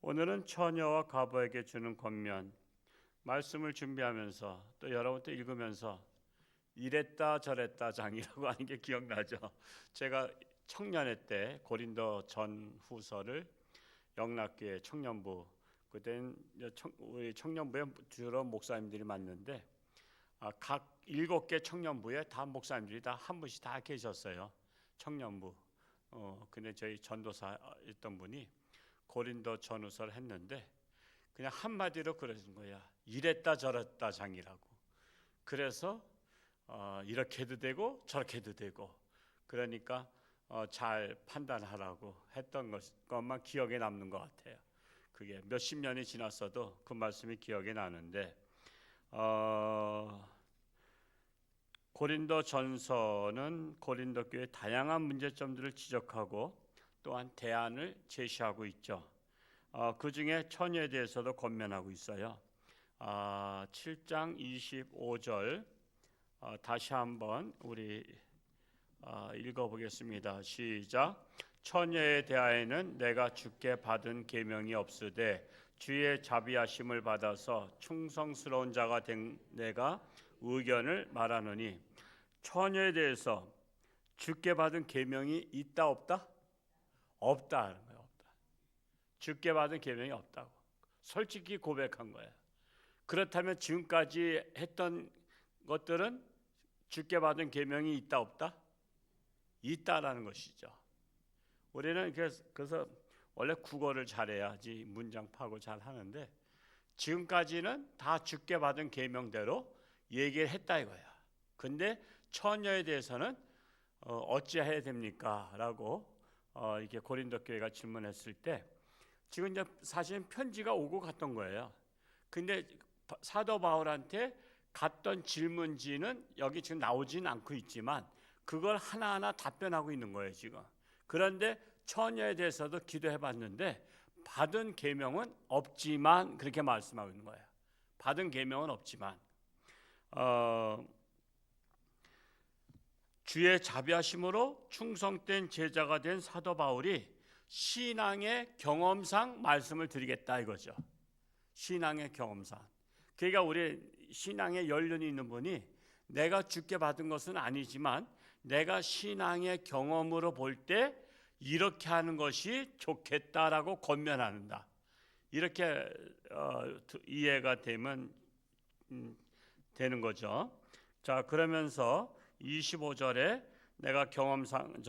오늘은 처녀와 과부에게 주는 권면 말씀을 준비하면서 또 여러분도 읽으면서 이랬다 저랬다 장이라고 하는 게 기억나죠. 제가 청년회 때 고린도 전후서를 영락교회 청년부, 그땐 우리 청년부에 주로 목사님들이 많는데 각 7개 청년부에 다 목사님들이 다 한 분씩 다 계셨어요. 청년부. 근데 저희 전도사 있던 분이 고린도 전후서를 했는데 그냥 한마디로 그러신 거야. 이랬다 저랬다 장이라고. 그래서 이렇게도 되고 저렇게도 되고, 그러니까 잘 판단하라고 했던 것만 기억에 남는 것 같아요. 그게 몇십 년이 지났어도 그 말씀이 기억에 나는데, 고린도 전서는 고린도 교회의 다양한 문제점들을 지적하고 또한 대안을 제시하고 있죠. 그 중에 처녀에 대해서도 권면하고 있어요. 7장 25절 다시 한번 우리 읽어보겠습니다. 시작. 처녀에 대하여는 내가 주께 받은 계명이 없으되 주의 자비하심을 받아서 충성스러운 자가 된 내가 의견을 말하노니, 처녀에 대해서 주께 받은 계명이 있다 없다? 없다. 없다. 주께 받은 계명이 없다고 솔직히 고백한 거예요. 그렇다면 지금까지 했던 것들은 주께 받은 계명이 있다 없다? 있다라는 것이죠. 우리는 그래서 원래 국어를 잘해야지 문장 파악을 잘 하는데, 지금까지는 다 주께 받은 계명대로 얘기를 했다 이거야. 근데 처녀에 대해서는 어찌해야 됩니까? 라고 이렇게 고린도 교회가 질문했을 때, 지금 이제 사실은 편지가 오고 갔던 거예요. 근데 사도 바울한테 갔던 질문지는 여기 지금 나오진 않고 있지만 그걸 하나하나 답변하고 있는 거예요 지금. 그런데 처녀에 대해서도 기도해 봤는데 받은 계명은 없지만, 그렇게 말씀하고 있는 거예요. 받은 계명은 없지만 주의 자비하심으로 충성된 제자가 된 사도 바울이 신앙의 경험상 말씀을 드리겠다 이거죠. 신앙의 경험상. 그러니까 우리 신앙의 연륜이 있는 분이 내가 주께 받은 것은 아니지만 내가 신앙의 경험으로 볼 때 이렇게 하는 것이 좋겠다라고 권면한다. 이렇게 이해가 되면 되는 거죠. 자, 그러면서 25절에 내가 경험상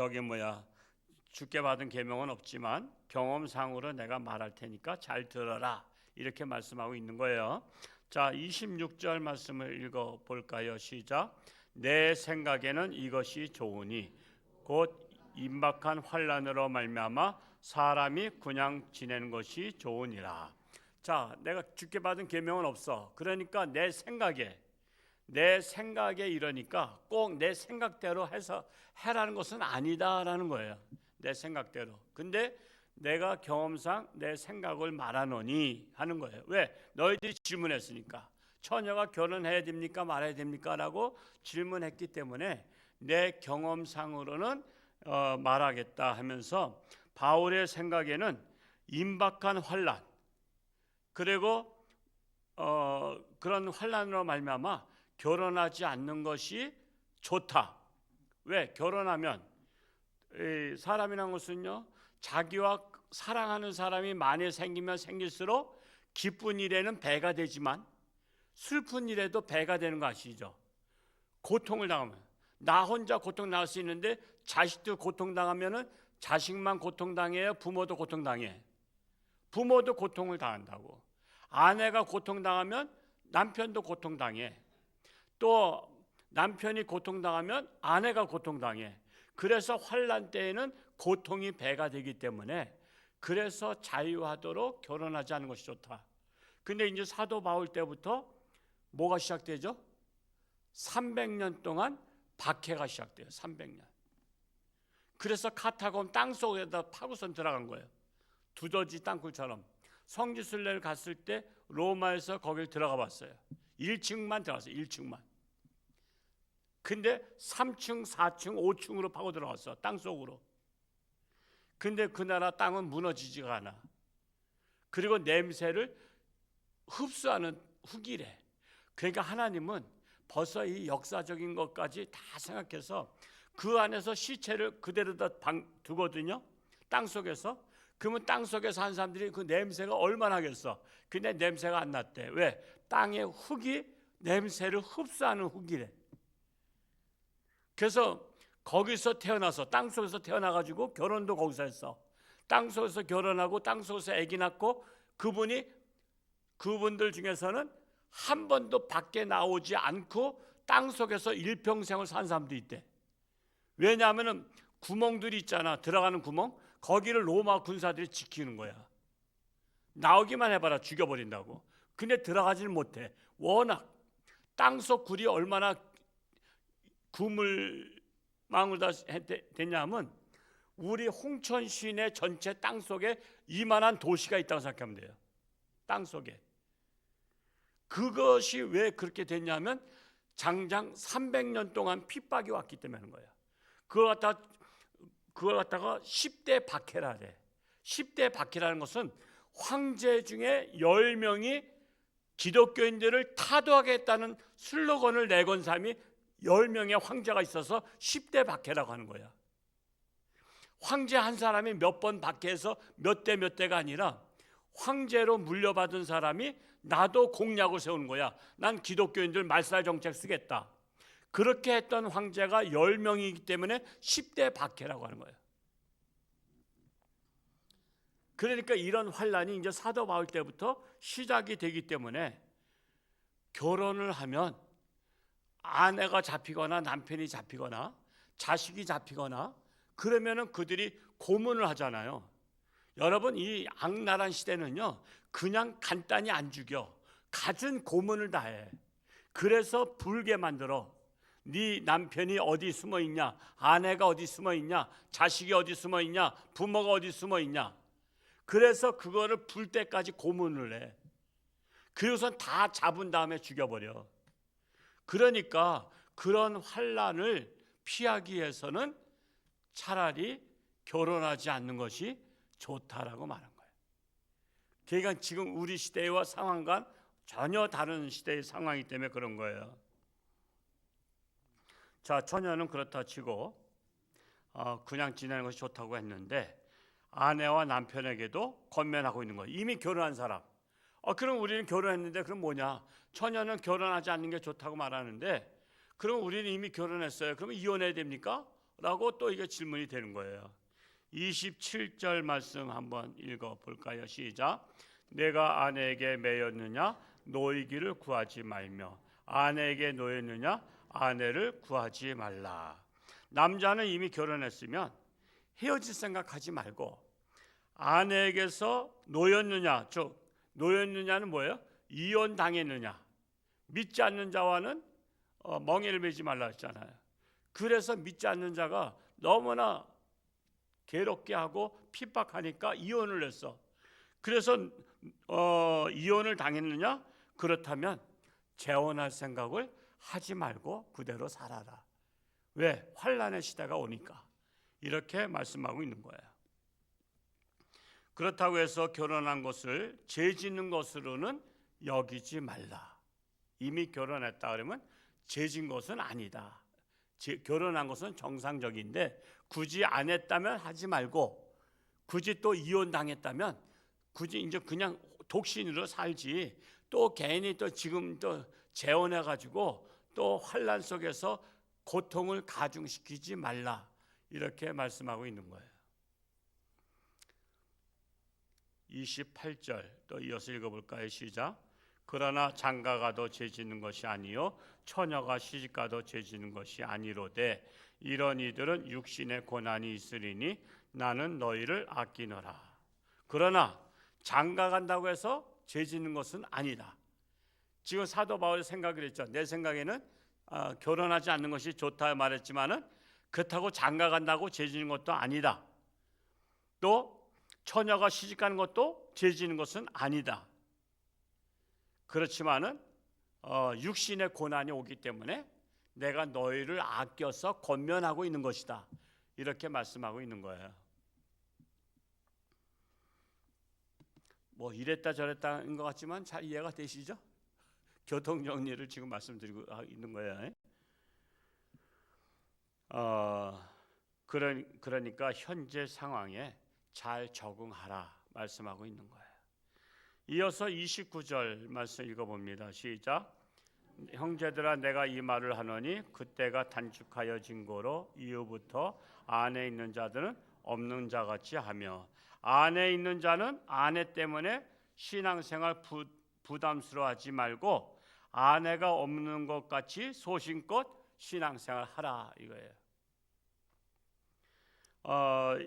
주께 받은 계명은 없지만 경험상으로 내가 말할 테니까 잘 들어라, 이렇게 말씀하고 있는 거예요. 자, 26절 말씀을 읽어 볼까요? 시작. 내 생각에는 이것이 좋으니 곧 임박한 환난으로 말미암아 사람이 그냥 지내는 것이 좋으니라. 자, 내가 주께 받은 계명은 없어. 그러니까 내 생각에 이러니까 꼭 내 생각대로 해서 해라는 것은 아니다라는 거예요. 내 생각대로. 근데 내가 경험상 내 생각을 말하노니 하는 거예요. 왜? 너희들이 질문했으니까. 처녀가 결혼해야 됩니까 말아야 됩니까? 라고 질문했기 때문에 내 경험상으로는 말하겠다 하면서, 바울의 생각에는 임박한 환난, 그리고 그런 환난으로 말미암아 결혼하지 않는 것이 좋다. 왜? 결혼하면 사람이란 것은요, 자기와 사랑하는 사람이 많이 생기면 생길수록 기쁜 일에는 배가 되지만 슬픈 일에도 배가 되는 거 아시죠? 고통을 당하면 나 혼자 고통 당할 수 있는데 자식도 고통당하면은 자식만 고통당해요? 부모도 고통당해? 부모도 고통을 당한다고. 아내가 고통당하면 남편도 고통당해. 또 남편이 고통당하면 아내가 고통당해. 그래서 환난 때에는 고통이 배가 되기 때문에, 그래서 자유하도록 결혼하지 않는 것이 좋다. 근데 이제 사도 바울 때부터 뭐가 시작되죠? 300년 동안 박해가 시작돼요. 300년. 그래서 카타콤 땅속에다 파고선 들어간 거예요. 두더지 땅굴처럼. 성지순례를 갔을 때 로마에서 거길 들어가 봤어요. 1층만 들어갔어요. 1층만. 근데 3층, 4층, 5층으로 파고 들어갔어. 땅속으로. 근데 그 나라 땅은 무너지지가 않아. 그리고 냄새를 흡수하는 흙이래. 그러니까 하나님은 벌써 이 역사적인 것까지 다 생각해서 그 안에서 시체를 그대로다 두거든요. 땅 속에서. 그러면 땅 속에서 한 사람들이 그 냄새가 얼마나 하겠어. 근데 냄새가 안 났대. 왜? 땅의 흙이 냄새를 흡수하는 흙이래. 그래서 거기서 태어나서 땅 속에서 태어나가지고 결혼도 거기서 했어. 땅 속에서 결혼하고 땅 속에서 아기 낳고 그분들 중에서는 한 번도 밖에 나오지 않고 땅 속에서 일평생을 산 사람도 있대. 왜냐하면 구멍들이 있잖아. 들어가는 구멍. 거기를 로마 군사들이 지키는 거야. 나오기만 해봐라 죽여버린다고. 근데 들어가지는 못해. 워낙 땅속 굴이 얼마나 그물망을 다 됐냐면 우리 홍천 시내 전체 땅 속에 이만한 도시가 있다고 생각하면 돼요. 땅 속에. 그것이 왜 그렇게 됐냐면 장장 300년 동안 핍박이 왔기 때문에 하는 거야. 그걸 갖다가 10대 박해라래. 10대 박해라는 것은 황제 중에 10명이 기독교인들을 타도하겠다는 슬로건을 내건 사람이 10명의 황제가 있어서 10대 박해라고 하는 거야. 황제 한 사람이 몇 번 박해해서 몇 대가 아니라 황제로 물려받은 사람이 나도 공약을 세우는 거야. 난 기독교인들 말살 정책 쓰겠다. 그렇게 했던 황제가 10명이기 때문에 10대 박해라고 하는 거예요. 그러니까 이런 환란이 이제 사도 바울 때부터 시작이 되기 때문에 결혼을 하면 아내가 잡히거나 남편이 잡히거나 자식이 잡히거나 그러면은 그들이 고문을 하잖아요. 여러분 이 악랄한 시대는요 그냥 간단히 안 죽여. 갖은 고문을 다 해. 그래서 불게 만들어. 네 남편이 어디 숨어 있냐, 아내가 어디 숨어 있냐, 자식이 어디 숨어 있냐, 부모가 어디 숨어 있냐. 그래서 그거를 불 때까지 고문을 해. 그래서 다 잡은 다음에 죽여버려. 그러니까 그런 환란을 피하기 위해서는 차라리 결혼하지 않는 것이 좋다라고 말한 거예요. 그러니까 지금 우리 시대와 상황과 전혀 다른 시대의 상황이기 때문에 그런 거예요. 자, 처녀는 그렇다 치고 그냥 지내는 것이 좋다고 했는데 아내와 남편에게도 권면하고 있는 거예요. 이미 결혼한 사람. 그럼 우리는 결혼했는데 그럼 뭐냐? 처녀는 결혼하지 않는 게 좋다고 말하는데 그럼 우리는 이미 결혼했어요. 그러면 이혼해야 됩니까? 라고 또 이게 질문이 되는 거예요. 27절 말씀 한번 읽어볼까요? 시작. 내가 아내에게 매였느냐? 노이기를 구하지 말며 아내에게 노였느냐? 아내를 구하지 말라. 남자는 이미 결혼했으면 헤어질 생각하지 말고 아내에게서 노였느냐? 즉 노였느냐는 뭐예요? 이혼당했느냐? 믿지 않는 자와는 멍에를 매지 말라 했잖아요. 그래서 믿지 않는 자가 너무나 괴롭게 하고 핍박하니까 이혼을 했어. 그래서 이혼을 당했느냐? 그렇다면 재혼할 생각을 하지 말고 그대로 살아라. 왜? 환란의 시대가 오니까. 이렇게 말씀하고 있는 거예요. 그렇다고 해서 결혼한 것을 죄 짓는 것으로는 여기지 말라. 이미 결혼했다 그러면 죄 진 것은 아니다. 결혼한 것은 정상적인데 굳이 안 했다면 하지 말고 굳이 또 이혼 당했다면 굳이 이제 그냥 독신으로 살지 또 괜히 또 지금 또 재혼해 가지고 또 환란 속에서 고통을 가중시키지 말라. 이렇게 말씀하고 있는 거예요. 28절 또 이어서 읽어볼까요? 시작. 그러나 장가가도 죄짓는 것이 아니요 처녀가 시집가도 죄짓는 것이 아니로되 이런 이들은 육신의 고난이 있으리니 나는 너희를 아끼노라. 그러나 장가간다고 해서 죄짓는 것은 아니다. 지금 사도 바울이 생각을 했죠. 내 생각에는 결혼하지 않는 것이 좋다 말했지만은 그렇다고 장가간다고 죄짓는 것도 아니다. 또 처녀가 시집가는 것도 죄짓는 것은 아니다. 그렇지만은 육신의 고난이 오기 때문에 내가 너희를 아껴서 권면하고 있는 것이다. 이렇게 말씀하고 있는 거예요. 뭐 이랬다 저랬다인 것 같지만 잘 이해가 되시죠? 교통 정리를 지금 말씀드리고 있는 거예요. 그러니까 현재 상황에 잘 적응하라 말씀하고 있는 거예요. 이어서 29절 말씀 읽어봅니다. 시작. 형제들아 내가 이 말을 하노니 그때가 단축하여진 고로 이후부터 안에 있는 자들은 없는 자같이 하며, 안에 있는 자는 아내 때문에 신앙생활 부담스러워하지 말고 아내가 없는 것 같이 소신껏 신앙생활 하라 이거예요.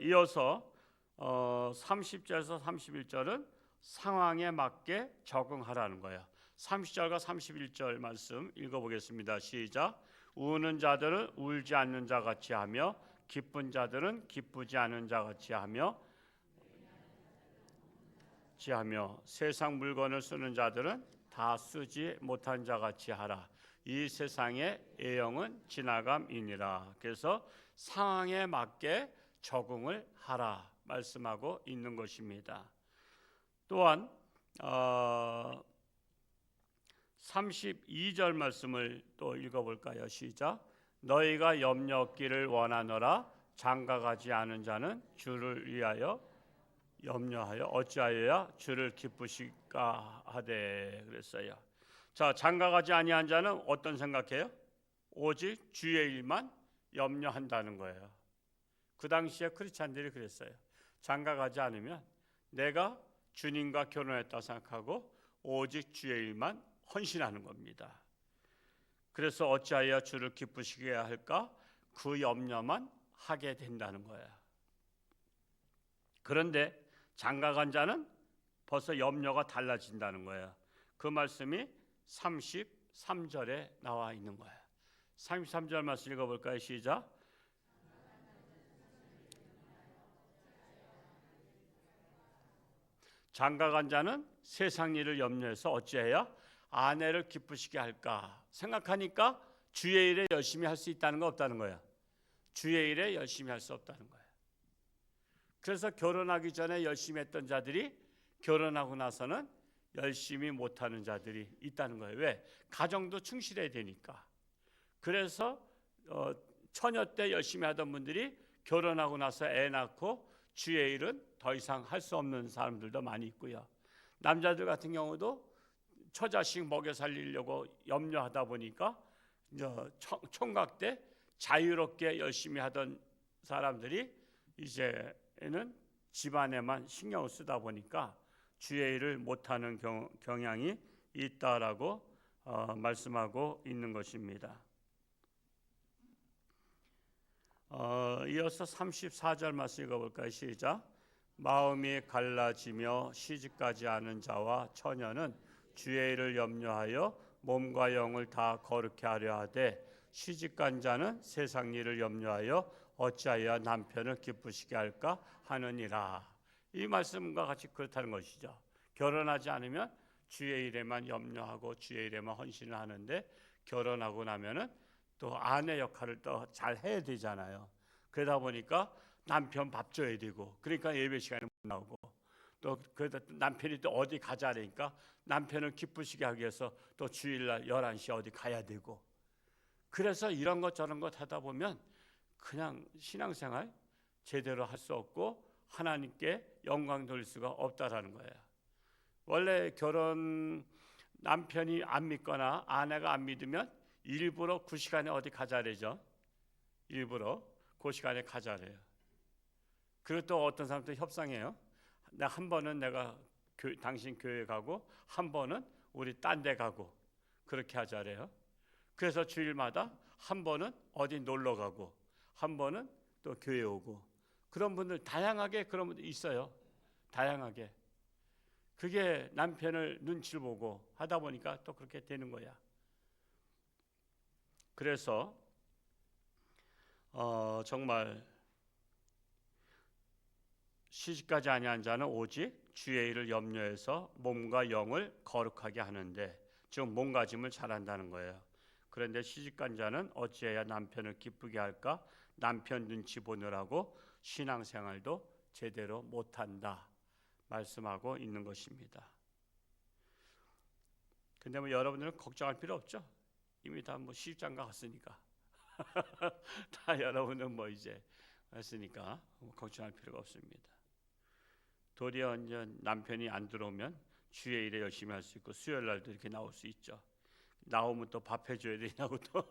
이어서 30절에서 31절은 상황에 맞게 적응하라는 거예요. 30절과 31절 말씀 읽어보겠습니다. 시작. 우는 자들은 울지 않는 자 같이 하며 기쁜 자들은 기쁘지 않은 자 같이 하며 세상 물건을 쓰는 자들은 다 쓰지 못한 자 같이 하라. 이 세상의 애영은 지나감이니라. 그래서 상황에 맞게 적응을 하라 말씀하고 있는 것입니다. 또한 32절 말씀을 또 읽어볼까요? 시작. 너희가 염려 없기를 원하노라. 장가가지 않은 자는 주를 위하여 염려하여 어찌하여야 주를 기쁘실까 하되 그랬어요. 자, 장가가지 아니한 자는 어떤 생각해요? 오직 주의 일만 염려한다는 거예요. 그 당시에 크리스찬들이 그랬어요. 장가가지 않으면 내가 주님과 결혼했다 생각하고 오직 주의 일만 헌신하는 겁니다. 그래서 어찌하여 주를 기쁘시게 할까? 그 염려만 하게 된다는 거예요. 그런데 장가간 자는 벌써 염려가 달라진다는 거예요. 그 말씀이 33절에 나와 있는 거예요. 33절 말씀 읽어볼까요? 시작. 장가간 자는 세상 일을 염려해서 어찌해야 아내를 기쁘시게 할까 생각하니까 주의 일에 열심히 할 수 있다는 거 없다는 거예요. 주의 일에 열심히 할 수 없다는 거예요. 그래서 결혼하기 전에 열심히 했던 자들이 결혼하고 나서는 열심히 못하는 자들이 있다는 거예요. 왜? 가정도 충실해야 되니까. 그래서 처녀 때 열심히 하던 분들이 결혼하고 나서 애 낳고 주의 일은 더 이상 할 수 없는 사람들도 많이 있고요. 남자들 같은 경우도 처자식 먹여 살리려고 염려하다 보니까 총각 때 자유롭게 열심히 하던 사람들이 이제는 집안에만 신경을 쓰다 보니까 주의 일을 못하는 경향이 있다라고 말씀하고 있는 것입니다. 이어서 34절 말씀 읽어볼까요? 시작. 마음이 갈라지며 시집가지 않은 자와 처녀는 주의 일을 염려하여 몸과 영을 다 거룩히 하려 하되 시집간 자는 세상 일을 염려하여 어찌하여 남편을 기쁘시게 할까 하느니라. 이 말씀과 같이 그렇다는 것이죠. 결혼하지 않으면 주의 일에만 염려하고 주의 일에만 헌신을 하는데 결혼하고 나면은 또 아내 역할을 또 잘 해야 되잖아요. 그러다 보니까 남편 밥 줘야 되고, 그러니까 예배 시간에 못 나오고, 또 그러다 남편이 또 어디 가자 그러니까 남편을 기쁘시게 하기 위해서 또 주일날 11시에 어디 가야 되고, 그래서 이런 것 저런 것 하다 보면 그냥 신앙생활 제대로 할 수 없고 하나님께 영광 돌릴 수가 없다라는 거예요. 원래 결혼 남편이 안 믿거나 아내가 안 믿으면 일부러 그 시간에 어디 가자래죠. 일부러 그 시간에 가자래요. 그리고 또 어떤 사람도 협상해요. 한 번은 내가 당신 교회 가고 한 번은 우리 딴 데 가고 그렇게 하자래요. 그래서 주일마다 한 번은 어디 놀러 가고 한 번은 또 교회 오고, 그런 분들 다양하게 그런 분들 있어요. 다양하게. 그게 남편을 눈치를 보고 하다 보니까 또 그렇게 되는 거야. 그래서 정말 시집가지 아니한 자는 오직 주의 일을 염려해서 몸과 영을 거룩하게 하는데, 즉 몸가짐을 잘한다는 거예요. 그런데 시집간 자는 어찌해야 남편을 기쁘게 할까? 남편 눈치 보느라고 신앙생활도 제대로 못한다. 말씀하고 있는 것입니다. 근데 뭐 여러분들은 걱정할 필요 없죠. 이미 다 뭐 시집장가 갔으니까. 다 여러분은 뭐 이제 했으니까 뭐 걱정할 필요가 없습니다. 도리어 이제 남편이 안 들어오면 주의 일에 열심히 할 수 있고 수요일 날도 이렇게 나올 수 있죠. 나오면 또 밥 해줘야 되냐고 또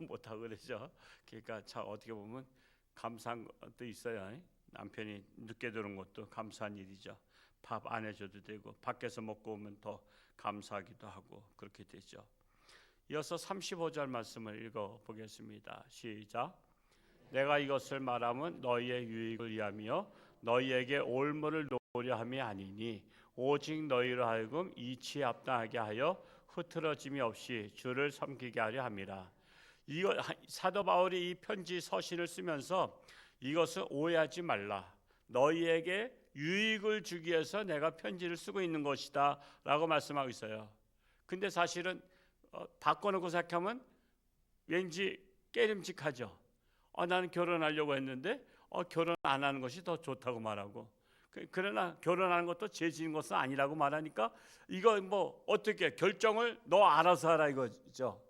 못하고 그러죠. 그러니까 참 어떻게 보면 감사한 것도 있어요. 남편이 늦게 들어온 것도 감사한 일이죠. 밥 안 해줘도 되고 밖에서 먹고 오면 더 감사하기도 하고 그렇게 되죠. 이어서 35절 말씀을 읽어보겠습니다. 시작. 내가 이것을 말하면 너희의 유익을 위하며 너희에게 올무를 노려함이 아니니 오직 너희로 하여금 이치에 합당하게 하여 흐트러짐이 없이 주를 섬기게 하려 함이라. 이거 사도 바울이 이 편지 서신을 쓰면서 이것을 오해하지 말라. 너희에게 유익을 주기 위해서 내가 편지를 쓰고 있는 것이다 라고 말씀하고 있어요. 근데 사실은 바꿔놓고 생각하면 왠지 깨름직하죠. 나는 결혼하려고 했는데 결혼 안 하는 것이 더 좋다고 말하고, 그러나 결혼하는 것도 죄 지은 것은 아니라고 말하니까 이거 뭐 어떻게 결정을 너 알아서 하라 이거죠.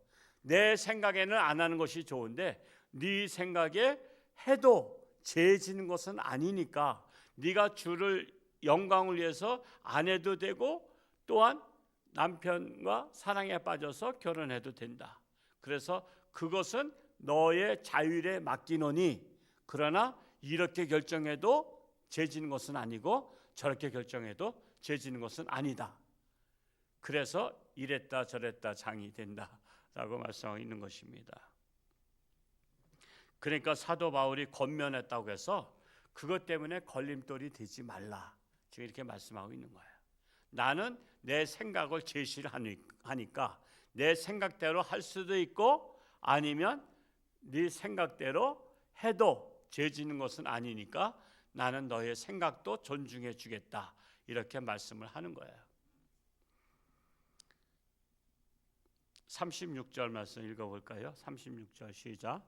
내 생각에는 안 하는 것이 좋은데 네 생각에 해도 죄 지는 것은 아니니까 네가 주를 영광을 위해서 안 해도 되고 또한 남편과 사랑에 빠져서 결혼해도 된다. 그래서 그것은 너의 자율에 맡기노니 그러나 이렇게 결정해도 죄 지는 것은 아니고 저렇게 결정해도 죄 지는 것은 아니다. 그래서 이랬다 저랬다 장이 된다라고 말씀하고 있는 것입니다. 그러니까 사도 바울이 권면했다고 해서 그것 때문에 걸림돌이 되지 말라. 지금 이렇게 말씀하고 있는 거예요. 나는 내 생각을 제시를 하니까 내 생각대로 할 수도 있고 아니면 네 생각대로 해도 죄 지는 것은 아니니까 나는 너의 생각도 존중해 주겠다. 이렇게 말씀을 하는 거예요. 36절 말씀 읽어볼까요? 36절 시작.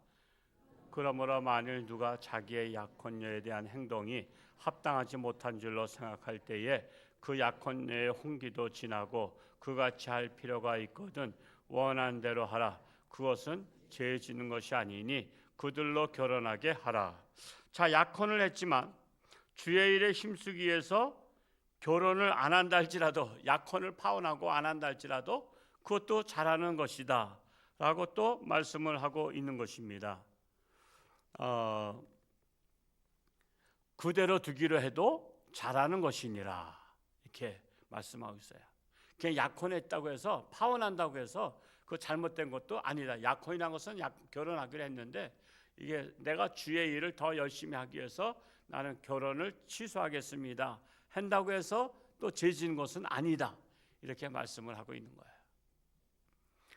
그러므로 만일 누가 자기의 약혼녀에 대한 행동이 합당하지 못한 줄로 생각할 때에 그 약혼녀의 홍기도 지나고 그같이 할 필요가 있거든 원한 대로 하라. 그것은 죄 지는 것이 아니니 그들로 결혼하게 하라. 자, 약혼을 했지만 주의 일에 힘쓰기 위해서 결혼을 안 한다 할지라도 약혼을 파혼하고 안 한다 할지라도 그것도 잘하는 것이다 라고 또 말씀을 하고 있는 것입니다. 그대로 두기로 해도 잘하는 것이니라 이렇게 말씀하고 있어요. 그냥 약혼했다고 해서 파혼한다고 해서 그 잘못된 것도 아니다. 약혼이라는 것은 결혼하기로 했는데 이게 내가 주의 일을 더 열심히 하기 위해서 나는 결혼을 취소하겠습니다 한다고 해서 또 죄 지는 것은 아니다. 이렇게 말씀을 하고 있는 거예요.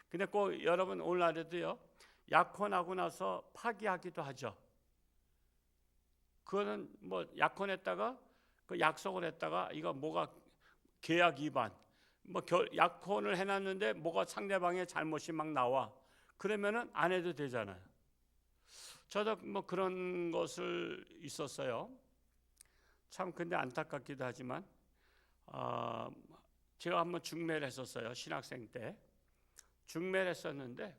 근데 꼭 여러분 오늘날에도요 약혼하고 나서 파기하기도 하죠. 그거는 뭐 약혼했다가 그 약속을 했다가 이거 뭐가 계약 위반, 뭐 약혼을 해놨는데 뭐가 상대방의 잘못이 막 나와 그러면은 안 해도 되잖아요. 저도 뭐 그런 것을 있었어요. 참 근데 안타깝기도 하지만 제가 한번 중매를 했었어요. 신학생 때 중매를 했었는데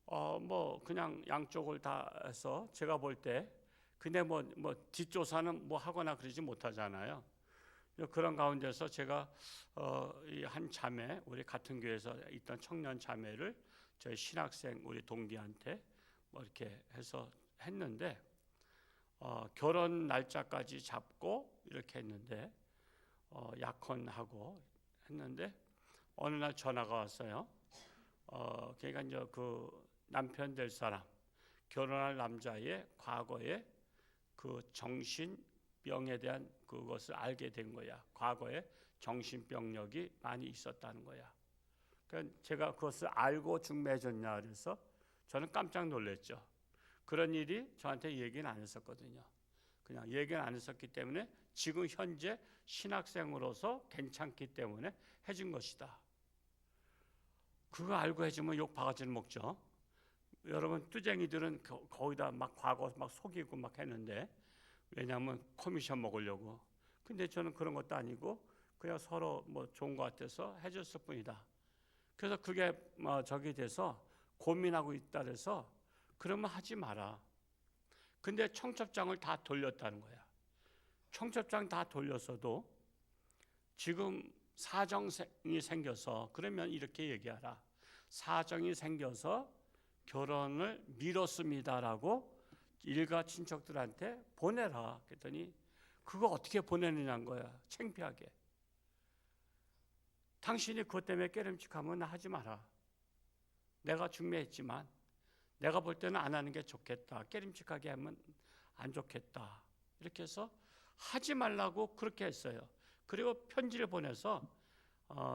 뭐 그냥 양쪽을 다 해서 제가 볼 때 근데 뭐 뒷조사는 뭐 하거나 그러지 못하잖아요. 그런 가운데서 제가 이 한 자매 우리 같은 교회에서 있던 청년 자매를 저희 신학생 우리 동기한테 뭐 이렇게 해서 했는데 결혼 날짜까지 잡고 이렇게 했는데 약혼하고 했는데 어느 날 전화가 왔어요. 그러니까 이제 그 남편 될 사람 결혼할 남자의 과거에 그 정신병에 대한 그것을 알게 된 거야. 과거에 정신병력이 많이 있었다는 거야. 그러니까 제가 그것을 알고 중매해줬냐 그래서 저는 깜짝 놀랐죠. 그런 일이 저한테 얘기는 안 했었거든요. 그냥 얘기는 안 했었기 때문에 지금 현재 신학생으로서 괜찮기 때문에 해준 것이다. 그거 알고 해주면 욕 바가지를 먹죠. 여러분 뚜쟁이들은 거기다 막 과거 막 속이고 막 했는데 왜냐하면 커미션 먹으려고 근데 저는 그런 것도 아니고 그냥 서로 뭐 좋은 것 같아서 해줬을 뿐이다. 그래서 그게 저기 돼서 고민하고 있다 그래서 그러면 하지 마라. 근데 청첩장을 다 돌렸다는 거야. 청첩장 다 돌렸어도 지금 사정이 생겨서 그러면 이렇게 얘기하라. 사정이 생겨서 결혼을 미뤘습니다라고 일가 친척들한테 보내라. 그랬더니 그거 어떻게 보내느냐는 거야. 창피하게. 당신이 그것 때문에 깨름칙하면 나 하지 마라. 내가 중매했지만 내가 볼 때는 안 하는 게 좋겠다. 깨름칙하게 하면 안 좋겠다. 이렇게 해서 하지 말라고 그렇게 했어요. 그리고 편지를 보내서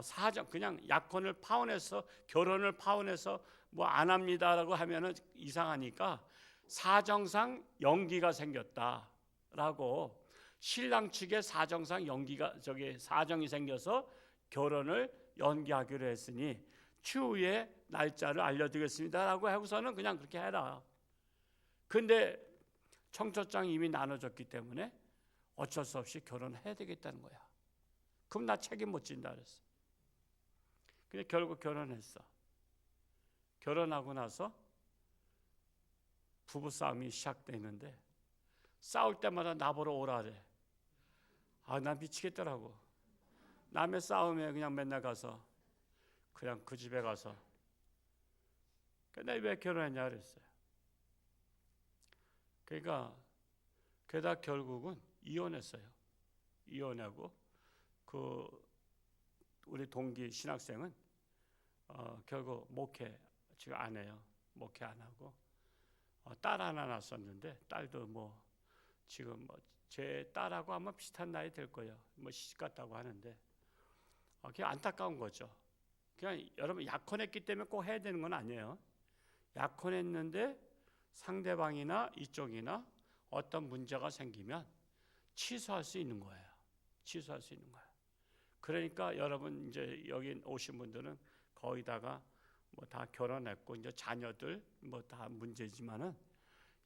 사정 그냥 약혼을 파혼해서 결혼을 파혼해서 뭐 안 합니다라고 하면은 이상하니까 사정상 연기가 생겼다라고 신랑 측에 사정상 사정이 생겨서 결혼을 연기하기로 했으니 추후에 날짜를 알려드리겠습니다라고 하고서는 그냥 그렇게 해라. 근데 청첩장이 이미 나눠졌기 때문에 어쩔 수 없이 결혼해야 되겠다는 거야. 그럼 나 책임 못 진다 그랬어. 근데 결국 결혼했어. 결혼하고 나서 부부싸움이 시작되는데 싸울 때마다 나보러 오라 그래. 나 미치겠더라고. 남의 싸움에 그냥 맨날 가서 그냥 그 집에 가서 근데 왜 결혼했냐 그랬어요. 그러니까 게다가 결국은 이혼했어요. 이혼하고 그 우리 동기 신학생은 결국 목회 지금 안 해요. 목회 안 하고 딸 하나 낳았었는데 딸도 뭐 지금 뭐 제 딸하고 아마 비슷한 나이 될 거예요. 뭐 시집 갔다고 하는데 그냥 안타까운 거죠. 그냥 여러분 약혼했기 때문에 꼭 해야 되는 건 아니에요. 약혼했는데 상대방이나 이쪽이나 어떤 문제가 생기면 취소할 수 있는 거예요. 취소할 수 있는 거예요. 그러니까 여러분 이제 여기 오신 분들은 거의 다가 뭐 다 결혼했고 이제 자녀들 뭐 다 문제지만은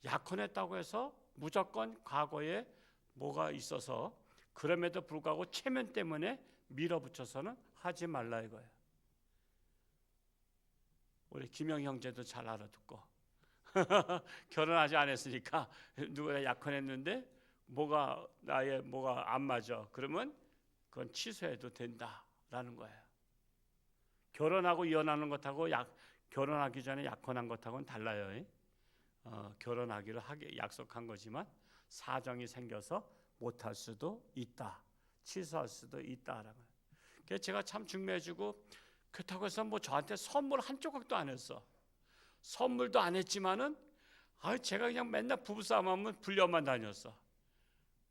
약혼했다고 해서 무조건 과거에 뭐가 있어서 그럼에도 불구하고 체면 때문에 밀어붙여서는 하지 말라 이거예요. 우리 김영 형제도 잘 알아듣고 결혼하지 않았으니까 누구나 약혼했는데 나의 뭐가 안 맞아 그러면 그건 취소해도 된다라는 거예요. 결혼하고 이혼하는 것하고 결혼하기 전에 약혼한 것하고는 달라요. 결혼하기로 약속한 거지만 사정이 생겨서 못할 수도 있다. 취소할 수도 있다라는 거예요. 그래서 제가 참 중매해주고 그렇다고 해서 뭐 저한테 선물 한 조각도 안 했어. 선물도 안 했지만은 제가 그냥 맨날 부부싸움하면 불려만 다녔어.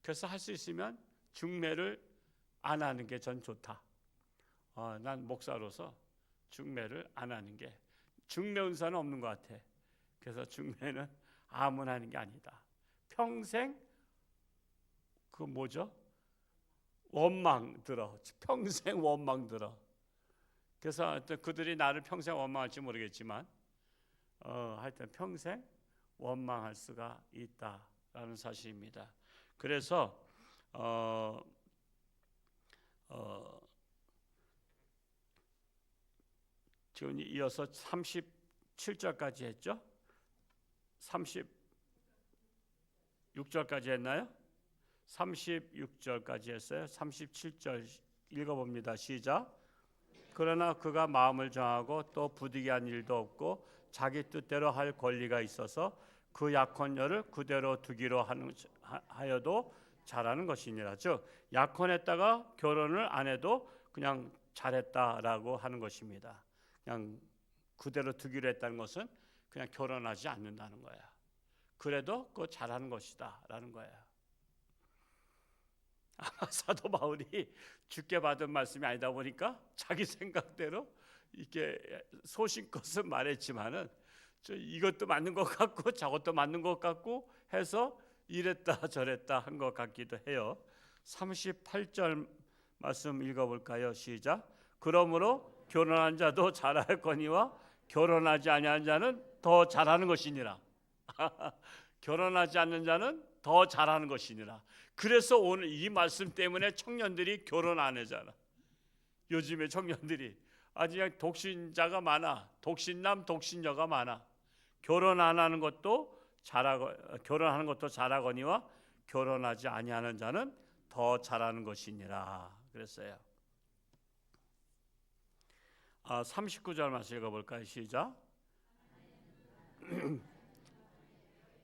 그래서 할 수 있으면 중매를 안 하는 게 전 좋다. 난 목사로서 중매를 안 하는 게 중매 은사는 없는 것 같아. 그래서 중매는 아무나 하는 게 아니다. 평생 그 뭐죠? 원망 들어. 평생 원망 들어. 그래서 하여튼 그들이 나를 평생 원망할지 모르겠지만 하여튼 평생 원망할 수가 있다라는 사실입니다. 그래서 지금 이어서 37절까지 했죠? 36절까지 했나요? 36절까지 했어요. 37절 읽어봅니다. 시작. 그러나 그가 마음을 정하고 또 부득이한 일도 없고 자기 뜻대로 할 권리가 있어서 그 약혼녀를 그대로 두기로 하여도 잘하는 것이니라. 즉 약혼했다가 결혼을 안 해도 그냥 잘했다라고 하는 것입니다. 그냥 그대로 두기로 했다는 것은 그냥 결혼하지 않는다는 거야. 그래도 그거 잘하는 것이다 라는 거야. 아마 사도 바울이 주께 받은 말씀이 아니다 보니까 자기 생각대로 이렇게 소신껏은 말했지만은 이것도 맞는 것 같고 저것도 맞는 것 같고 해서 이랬다 저랬다 한 것 같기도 해요. 38절 말씀 읽어볼까요? 시작. 그러므로 결혼한 자도 잘하거니와 결혼하지 아니한 자는 더 잘하는 것이니라. 결혼하지 않는 자는 더 잘하는 것이니라. 그래서 오늘 이 말씀 때문에 청년들이 결혼 안 하잖아. 요즘에 청년들이 아주 그냥 독신자가 많아. 독신남, 독신여가 많아. 결혼 안 하는 것도 결혼하는 것도 잘하거니와 결혼하지 아니하는 자는 더 잘하는 것이니라 그랬어요. 39절 말씀 읽어볼까요? 시작.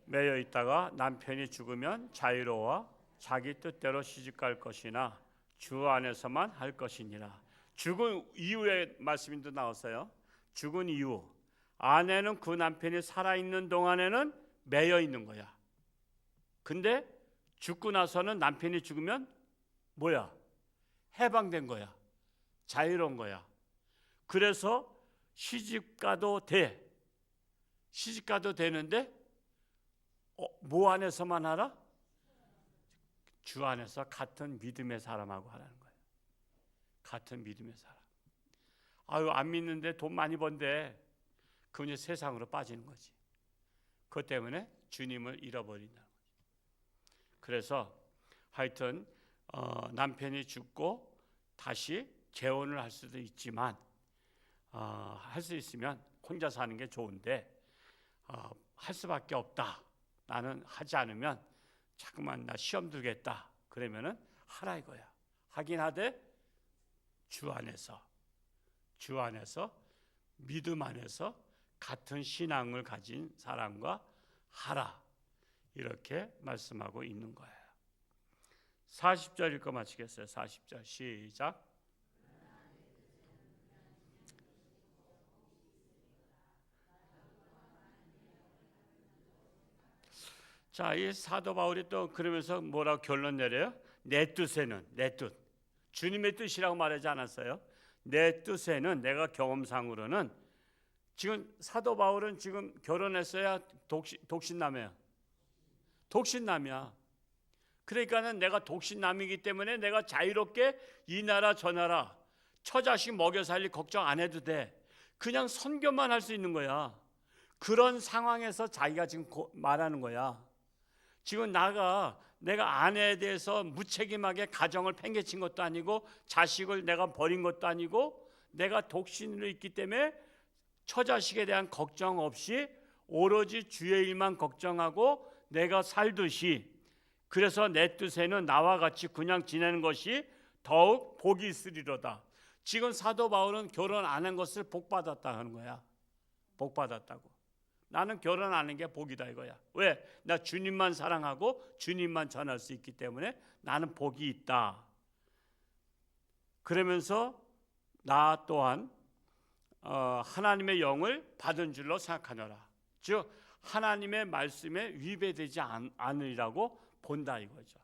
매여 있다가 남편이 죽으면 자유로워 자기 뜻대로 시집갈 것이나 주 안에서만 할 것이니라. 죽은 이후의 말씀도 나왔어요. 죽은 이후 아내는 그 남편이 살아있는 동안에는 매여 있는 거야. 근데 죽고 나서는 남편이 죽으면 뭐야? 해방된 거야. 자유로운 거야. 그래서 시집가도 돼. 시집가도 되는데 뭐 안에서만 하라? 주 안에서 같은 믿음의 사람하고 하라는 거예요. 같은 믿음의 사람. 아유, 안 믿는데 돈 많이 번대. 그건 세상으로 빠지는 거지. 그것 때문에 주님을 잃어버린다는 거지. 그래서 하여튼 남편이 죽고 다시 재혼을 할 수도 있지만 할 수 있으면 혼자 사는 게 좋은데 할 수밖에 없다. 나는 하지 않으면 자꾸만 나 시험 들겠다. 그러면은 하라 이거야. 하긴 하되 주 안에서 믿음 안에서 같은 신앙을 가진 사람과 하라. 이렇게 말씀하고 있는 거예요. 40절 읽고 마치겠어요. 40절 시작. 자, 이 사도 바울이 또 그러면서 뭐라고 결론 내려요? 내 뜻에는, 내 뜻, 주님의 뜻이라고 말하지 않았어요? 내 뜻에는, 내가 경험상으로는, 지금 사도 바울은 지금 결혼했어야 독신남이야. 독신남이야. 그러니까는 내가 독신남이기 때문에 내가 자유롭게 이 나라 저 나라 처자식 먹여 살릴 걱정 안 해도 돼. 그냥 선교만 할 수 있는 거야. 그런 상황에서 자기가 지금 말하는 거야. 지금 내가 아내에 대해서 무책임하게 가정을 팽개친 것도 아니고 자식을 내가 버린 것도 아니고 내가 독신으로 있기 때문에 처자식에 대한 걱정 없이 오로지 주의 일만 걱정하고 내가 살듯이, 그래서 내 뜻에는 나와 같이 그냥 지내는 것이 더욱 복이 있으리로다. 지금 사도 바울은 결혼 안 한 것을 복 받았다 하는 거야. 복 받았다고. 나는 결혼 안 하는 게 복이다 이거야. 왜? 나 주님만 사랑하고 주님만 전할 수 있기 때문에 나는 복이 있다. 그러면서 나 또한 하나님의 영을 받은 줄로 생각하노라. 즉 하나님의 말씀에 위배되지 않으리라고 본다 이거죠.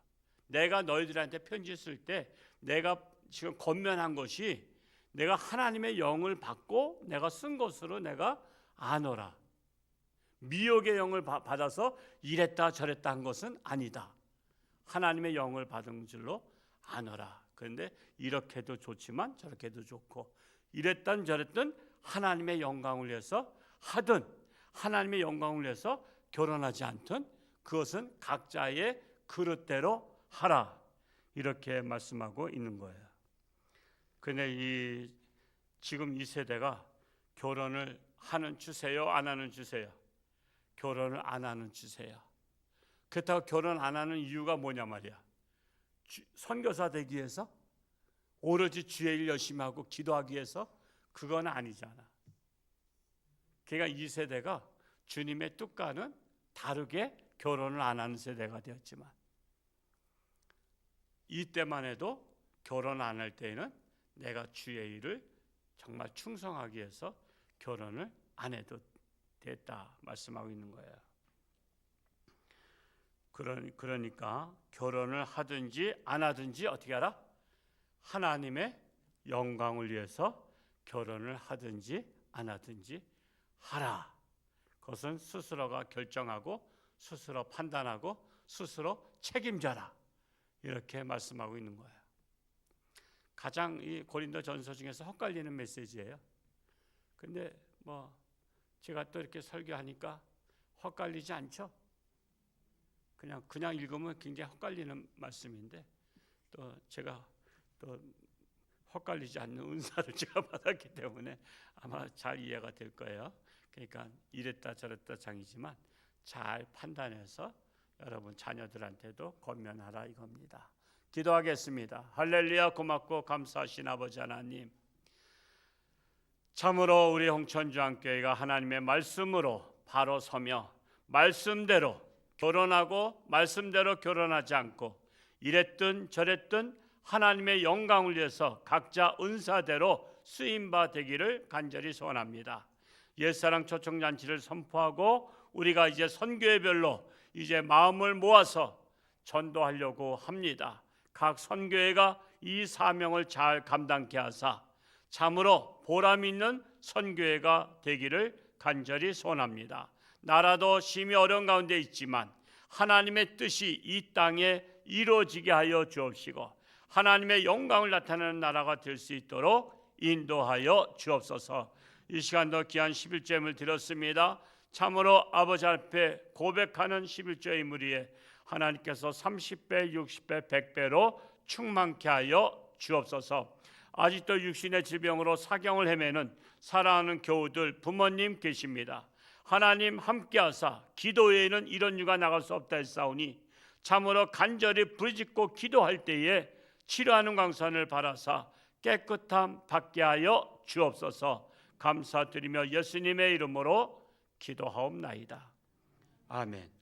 내가 너희들한테 편지 쓸 때 내가 지금 권면한 것이 내가 하나님의 영을 받고 내가 쓴 것으로 내가 아노라. 미혹의 영을 받아서 이랬다 저랬다 한 것은 아니다. 하나님의 영을 받은 줄로 아노라. 그런데 이렇게도 좋지만 저렇게도 좋고 이랬던 저랬던 하나님의 영광을 위해서 하든 하나님의 영광을 위해서 결혼하지 않든 그것은 각자의 그릇대로 하라. 이렇게 말씀하고 있는 거예요. 그런데 지금 이 세대가 결혼을 하는 추세요, 안 하는 추세요? 결혼을 안 하는 추세야. 그렇다고 결혼 안 하는 이유가 뭐냐 말이야. 선교사 되기 위해서? 오로지 주의 일 열심히 하고 기도하기 위해서? 그건 아니잖아. 그러니까 이 세대가 주님의 뜻과는 다르게 결혼을 안 하는 세대가 되었지만 이때만 해도 결혼 안 할 때에는 내가 주의 일을 정말 충성하기 위해서 결혼을 안 해도 됐다 말씀하고 있는 거예요. 그러니까 결혼을 하든지 안 하든지 어떻게 하라? 하나님의 영광을 위해서 결혼을 하든지 안 하든지 하라. 그것은 스스로가 결정하고 스스로 판단하고 스스로 책임져라. 이렇게 말씀하고 있는 거예요. 가장 이 고린도전서 중에서 헛갈리는 메시지예요. 근데 제가 또 이렇게 설교하니까 헛갈리지 않죠? 그냥 읽으면 굉장히 헛갈리는 말씀인데 또 제가 또 헛갈리지 않는 은사를 제가 받았기 때문에 아마 잘 이해가 될 거예요. 그러니까 이랬다 저랬다 장이지만 잘 판단해서 여러분 자녀들한테도 권면하라 이겁니다. 기도하겠습니다. 할렐루야. 고맙고 감사하신 아버지 하나님, 참으로 우리 홍천주안교회가 하나님의 말씀으로 바로 서며 말씀대로 결혼하고 말씀대로 결혼하지 않고 이랬든 저랬든 하나님의 영광을 위해서 각자 은사대로 쓰임바 되기를 간절히 소원합니다. 옛사랑 초청잔치를 선포하고 우리가 이제 선교회별로 이제 마음을 모아서 전도하려고 합니다. 각 선교회가 이 사명을 잘 감당케 하사 참으로 보람 있는 선교회가 되기를 간절히 소원합니다. 나라도 심히 어려운 가운데 있지만 하나님의 뜻이 이 땅에 이루어지게 하여 주옵시고 하나님의 영광을 나타내는 나라가 될 수 있도록 인도하여 주옵소서. 이 시간도 귀한 11조임을 드렸습니다. 참으로 아버지 앞에 고백하는 11조의 무리에 하나님께서 30배, 60배, 100배로 충만케 하여 주옵소서. 아직도 육신의 질병으로 사경을 헤매는 사랑하는 교우들, 부모님 계십니다. 하나님 함께하사 기도 외에는 이런 유가 나갈 수 없다 했사오니 참으로 간절히 부르짖고 기도할 때에 치료하는 광선을 바라사 깨끗함 받게 하여 주옵소서. 감사드리며 예수님의 이름으로 기도하옵나이다. 아멘.